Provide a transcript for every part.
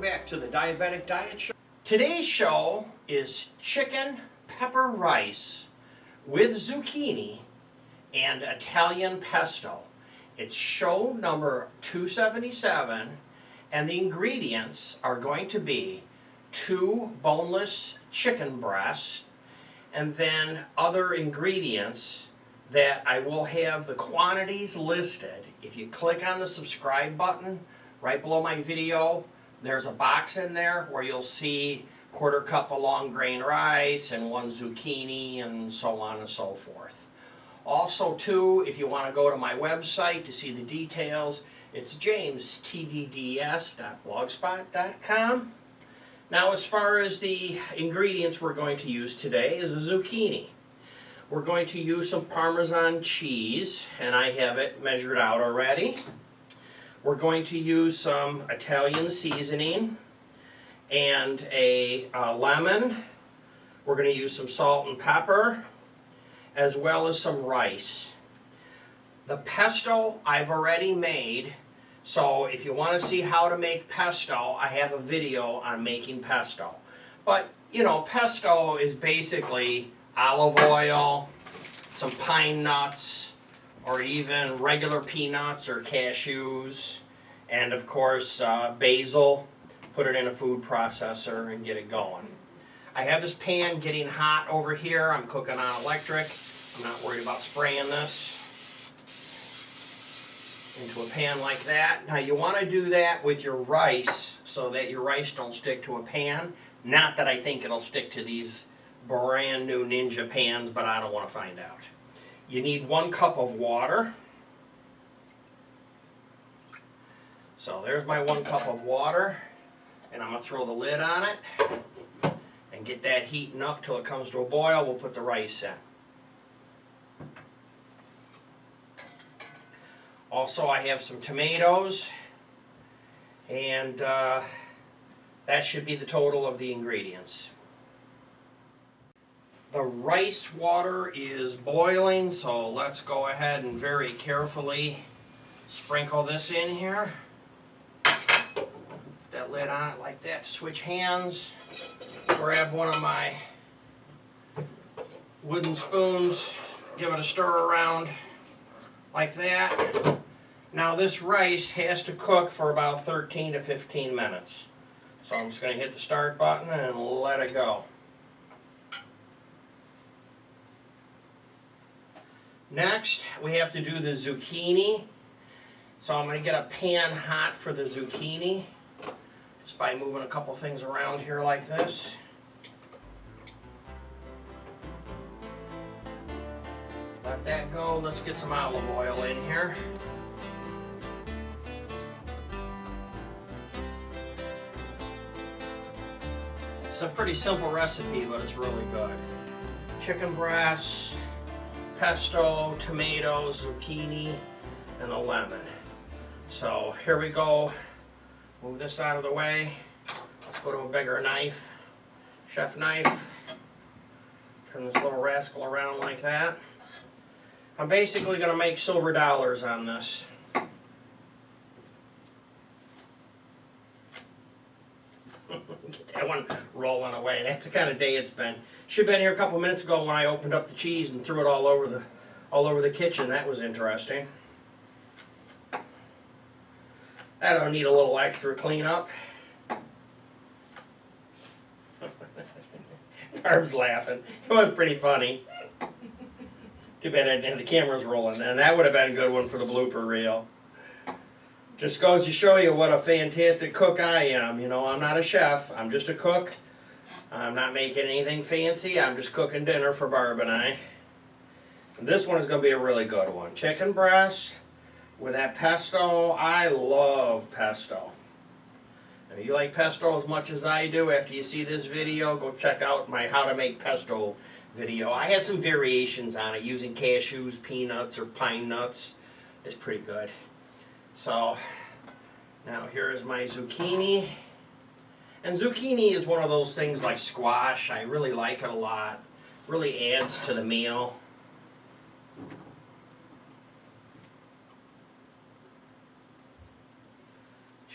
back to the Diabetic Diet Show. Today's show is chicken pepper rice with zucchini and Italian pesto. It's show number 277, and the ingredients are going to be 2 boneless chicken breasts, and then other ingredients that I will have the quantities listed. If you click on the subscribe button right below my video, there's a box in there where you'll see 1/4 cup of long grain rice and 1 zucchini and so on and so forth. Also too, if you want to go to my website to see the details, it's jamestdds.blogspot.com. Now, as far as the ingredients we're going to use today is a zucchini. We're going to use some Parmesan cheese, and I have it measured out already. We're going to use some Italian seasoning and a lemon. We're going to use some salt and pepper, as well as some rice. The pesto I've already made, so if you want to see how to make pesto, I have a video on making pesto. But, you know, pesto is basically olive oil, some pine nuts, or even regular peanuts or cashews, and of course basil. Put it in a food processor and get it going. I have this pan getting hot over here. I'm cooking on electric. I'm not worried about spraying this into a pan like that. Now you want to do that with your rice so that your rice don't stick to a pan. Not that I think it'll stick to these brand new Ninja pans, but I don't want to find out. You need 1 cup of water. So there's my 1 cup of water, and I'm going to throw the lid on it and get that heating up till it comes to a boil. We'll put the rice in. Also, I have some tomatoes, and that should be the total of the ingredients. The rice water is boiling, so let's go ahead and very carefully sprinkle this in here. Put that lid on it like that to switch hands. Grab one of my wooden spoons, give it a stir around like that. Now this rice has to cook for about 13 to 15 minutes. So I'm just going to hit the start button and let it go. Next, we have to do the zucchini. So I'm going to get a pan hot for the zucchini just by moving a couple things around here like this. Let that go. Let's get some olive oil in here. It's a pretty simple recipe, but it's really good. Chicken breasts, pesto, tomatoes, zucchini, and the lemon. So here we go. Move this out of the way. Let's go to a bigger knife, chef knife. Turn this little rascal around like that. I'm basically going to make silver dollars on this. Get that one rolling away. That's the kind of day it's been. Should have been here a couple minutes ago when I opened up the cheese and threw it all over the kitchen. That was interesting. That'll need a little extra cleanup. Barb's laughing. It was pretty funny. Too bad I didn't have the cameras rolling then. That would have been a good one for the blooper reel. Just goes to show you what a fantastic cook I am. You know, I'm not a chef. I'm just a cook. I'm not making anything fancy. I'm just cooking dinner for Barb and I. And this one is going to be a really good one. Chicken breast with that pesto. I love pesto. And if you like pesto as much as I do, after you see this video, go check out my how to make pesto video. I have some variations on it using cashews, peanuts, or pine nuts. It's pretty good. So now here is my zucchini. And zucchini is one of those things like squash. I really like it a lot. Really adds to the meal.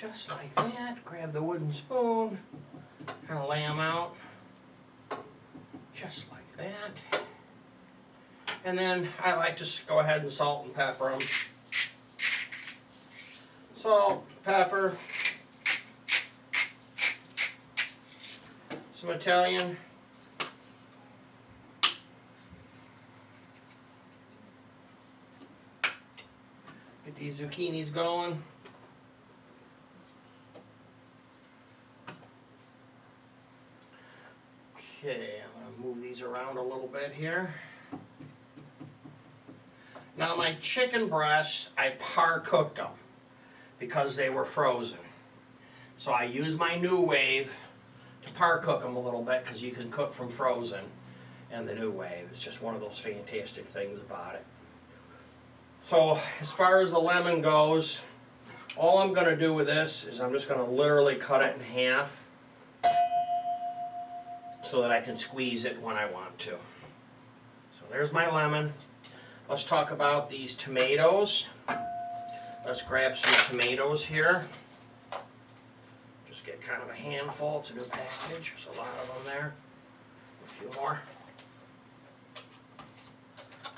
Just like that. Grab the wooden spoon, kind of lay them out. Just like that. And then I like to go ahead and salt and pepper them. Salt, pepper, some Italian. Get these zucchinis going. Okay, I'm going to move these around a little bit here. Now my chicken breasts, I par cooked them because they were frozen. So I use my New Wave to par cook them a little bit because you can cook from frozen and the New Wave. It's just one of those fantastic things about it. So as far as the lemon goes, all I'm going to do with this is I'm just going to literally cut it in half so that I can squeeze it when I want to. So there's my lemon. Let's talk about these tomatoes. Let's grab some tomatoes here. Just get kind of a handful. It's a new package. There's a lot of them there. A few more.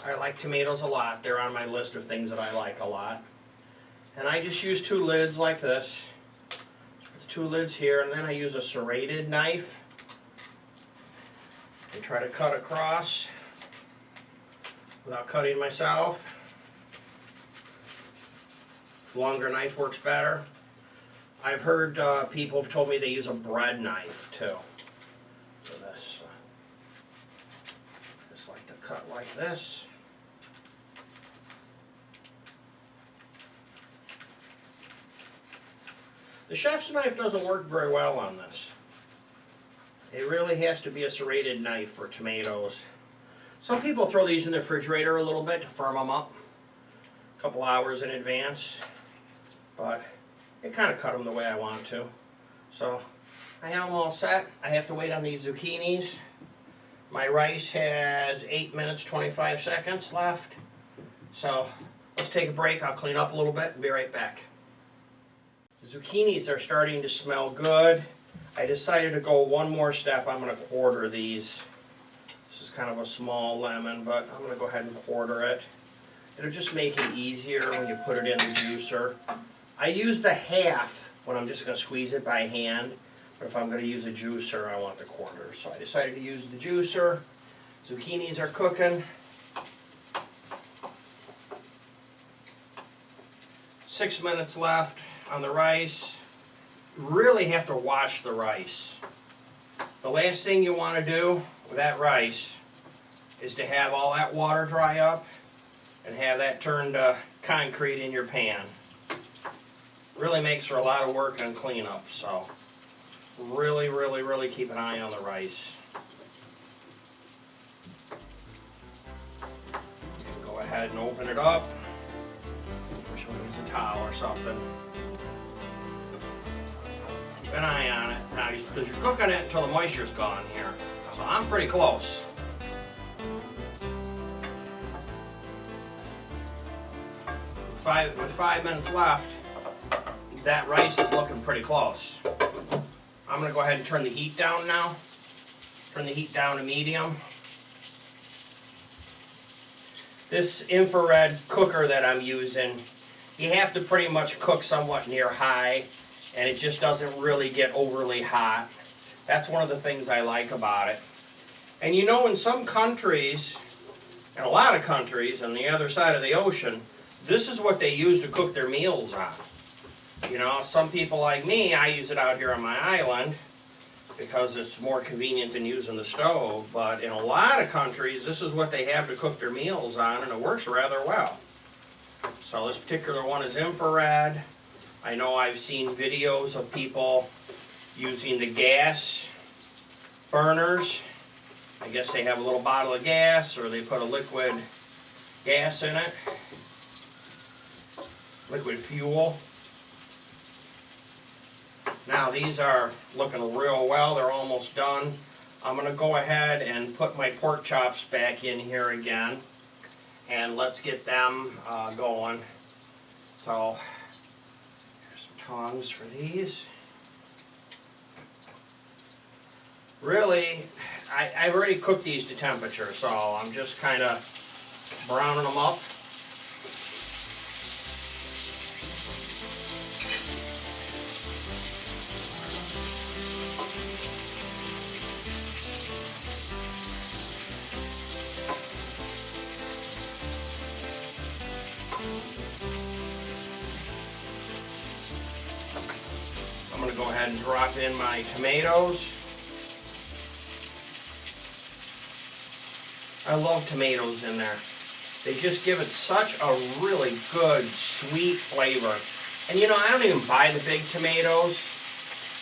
I like tomatoes a lot. They're on my list of things that I like a lot. And I just use 2 lids like this. Put the 2 lids here, and then I use a serrated knife and try to cut across without cutting myself. Longer knife works better. I've heard people have told me they use a bread knife too. So this, just like to cut like this. The chef's knife doesn't work very well on this. It really has to be a serrated knife for tomatoes. Some people throw these in the refrigerator a little bit to firm them up a couple hours in advance, but it kind of cut them the way I want to. So I have them all set. I have to wait on these zucchinis. My rice has 8 minutes 25 seconds left. So let's take a break. I'll clean up a little bit and be right back. The zucchinis are starting to smell good. I decided to go one more step. I'm going to quarter these. This is kind of a small lemon, but I'm going to go ahead and quarter it. It'll just make it easier when you put it in the juicer. I use the half when I'm just going to squeeze it by hand, but if I'm going to use a juicer, I want the quarter. So I decided to use the juicer. Zucchinis are cooking. 6 minutes left on the rice. You really have to wash the rice. The last thing you want to do with that rice is to have all that water dry up and have that turn to concrete in your pan. Really makes for a lot of work and cleanup, so really keep an eye on the rice. You can go ahead and open it up. Wish we use a towel or something. Keep an eye on it. Now, because you're cooking it until the moisture's gone here. So I'm pretty close. With 5 minutes left, that rice is looking pretty close. I'm going to go ahead and turn the heat down now. Turn the heat down to medium. This infrared cooker that I'm using, you have to pretty much cook somewhat near high, and it just doesn't really get overly hot. That's one of the things I like about it. And you know, in some countries, in a lot of countries on the other side of the ocean, this is what they use to cook their meals on. You know, some people like me, I use it out here on my island because it's more convenient than using the stove, but in a lot of countries, this is what they have to cook their meals on, and it works rather well. So this particular one is infrared. I know I've seen videos of people using the gas burners. I guess they have a little bottle of gas, or they put a liquid gas in it. Liquid fuel. Now these are looking real well. They're almost done. I'm going to go ahead and put my pork chops back in here again, and let's get them going. So here's some tongs for these. Really, I've already cooked these to temperature, so I'm just kind of browning them up. I'm going to go ahead and drop in my tomatoes. I love tomatoes in there. They just give it such a really good, sweet flavor. And you know, I don't even buy the big tomatoes.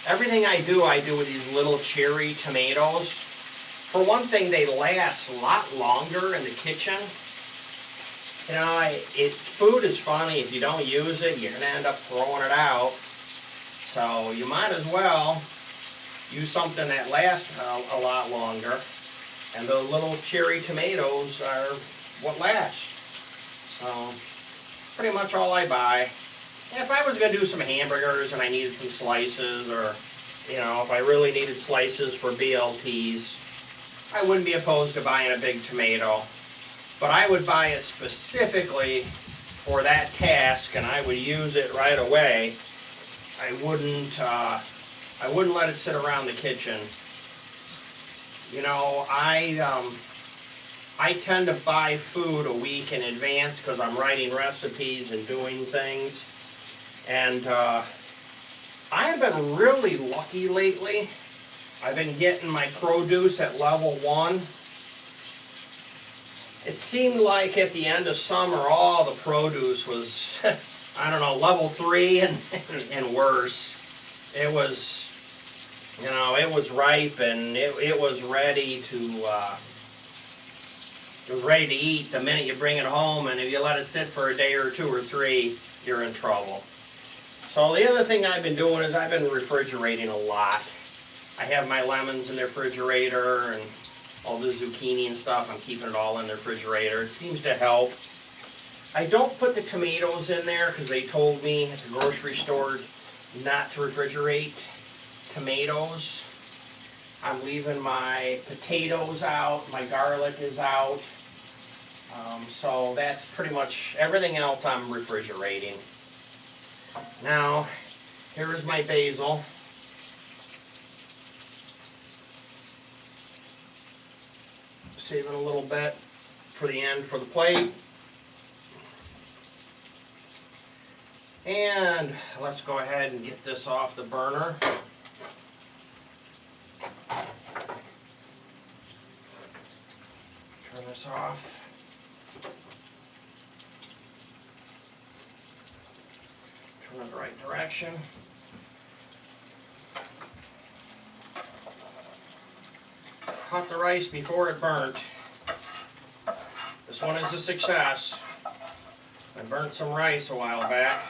Everything I do with these little cherry tomatoes. For one thing, they last a lot longer in the kitchen. You know, food is funny. If you don't use it, you're going to end up throwing it out. So you might as well use something that lasts a lot longer. And the little cherry tomatoes are what lasts. So pretty much all I buy. And if I was going to do some hamburgers and I needed some slices, or you know, if I really needed slices for BLTs, I wouldn't be opposed to buying a big tomato. But I would buy it specifically for that task, and I would use it right away. I wouldn't let it sit around the kitchen. You know, I tend to buy food a week in advance because I'm writing recipes and doing things. And I have been really lucky lately. I've been getting my produce at level 1. It seemed like at the end of summer all the produce was, I don't know, level 3 and worse. It was, you know, it was ripe and it was ready to eat the minute you bring it home, and if you let it sit for a day or 2 or 3, you're in trouble. So the other thing I've been doing is I've been refrigerating a lot. I have my lemons in the refrigerator and all the zucchini and stuff. I'm keeping it all in the refrigerator. It seems to help. I don't put the tomatoes in there because they told me at the grocery store not to refrigerate tomatoes. I'm leaving my potatoes out, my garlic is out. So that's pretty much everything else I'm refrigerating. Now, here is my basil. Saving a little bit for the end for the plate. And let's go ahead and get this off the burner. Turn this off. Turn it the right direction. Cut the rice before it burnt. This one is a success. I burnt some rice a while back.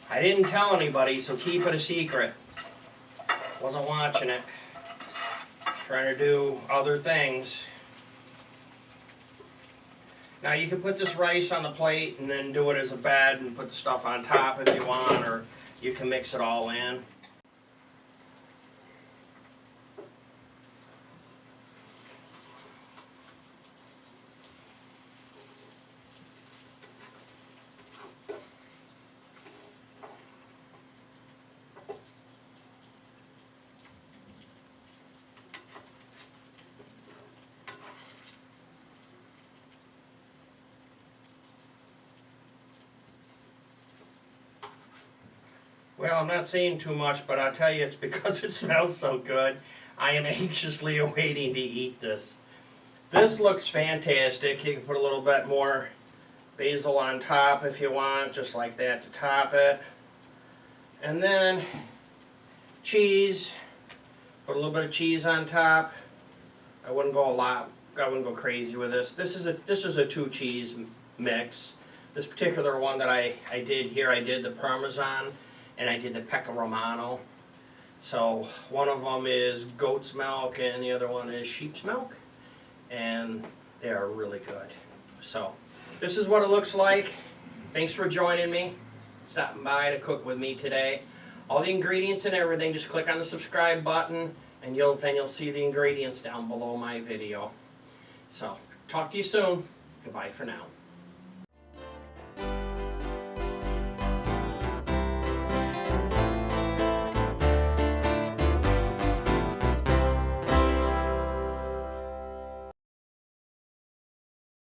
I didn't tell anybody, so keep it a secret. Wasn't watching it. Trying to do other things. Now you can put this rice on the plate and then do it as a bed and put the stuff on top if you want, or you can mix it all in. Well, I'm not saying too much, but I'll tell you it's because it smells so good. I am anxiously awaiting to eat this. This looks fantastic. You can put a little bit more basil on top if you want, just like that to top it. And then cheese. Put a little bit of cheese on top. I wouldn't go a lot. I wouldn't go crazy with this. This is a 2 cheese mix. This particular one that I did here, I did the Parmesan and I did the Pecorino. So one of them is goat's milk and the other one is sheep's milk, and they are really good. So this is what it looks like. Thanks for joining me. stopping by to cook with me today. All the ingredients and everything, just click on the subscribe button and then you'll see the ingredients down below my video. So, talk to you soon. Goodbye for now.